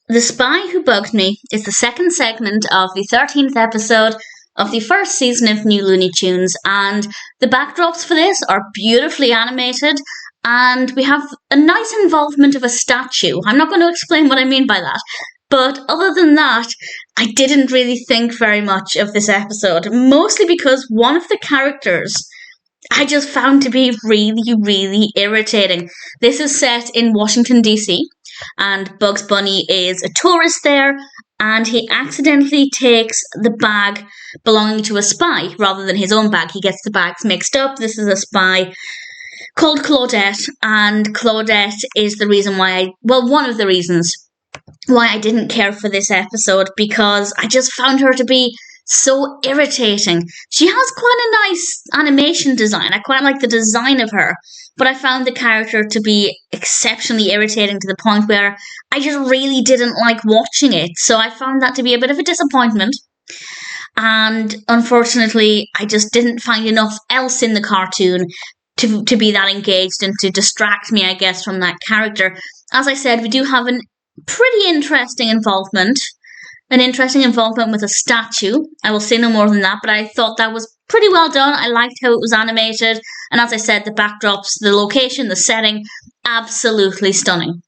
The Spy Who Bugged Me is the second segment of the 13th episode of the first season of New Looney Tunes, and the backdrops for this are beautifully animated, and we have a nice involvement of a statue. I'm not going to explain what I mean by that, but other than that, I didn't really think very much of this episode, mostly because one of the characters I just found to be really, really irritating. This is set in Washington, D.C., and Bugs Bunny is a tourist there, and he accidentally takes the bag belonging to a spy rather than his own bag. He gets the bags mixed up. This is a spy called Claudette, and Claudette is the reason one of the reasons why I didn't care for this episode, because I just found her to be so irritating. She has quite a nice animation design. I quite like the design of her, but I found the character to be exceptionally irritating to the point where I just really didn't like watching it. So I found that to be a bit of a disappointment. And unfortunately, I just didn't find enough else in the cartoon to be that engaged and to distract me, I guess, from that character. As I said, we do have a pretty interesting involvement. An interesting involvement with a statue. I will say no more than that, but I thought that was pretty well done. I liked how it was animated. And as I said, the backdrops, the location, the setting, absolutely stunning.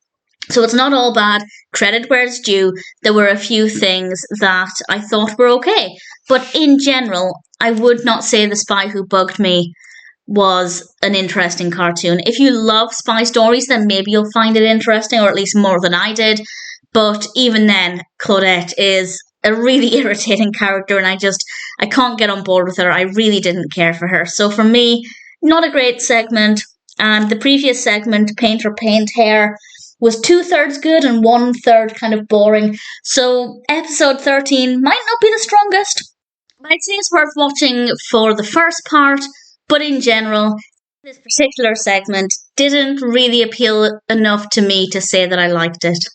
So it's not all bad. Credit where it's due. There were a few things that I thought were okay. But in general, I would not say The Spy Who Bugged Me was an interesting cartoon. If you love spy stories, then maybe you'll find it interesting, or at least more than I did. But even then, Claudette is a really irritating character, and I can't get on board with her. I really didn't care for her. So for me, not a great segment. And the previous segment, Paint or Paint Hair, was 2/3 good and 1/3 kind of boring. So episode 13 might not be the strongest. I'd say it's worth watching for the first part, but in general, this particular segment didn't really appeal enough to me to say that I liked it.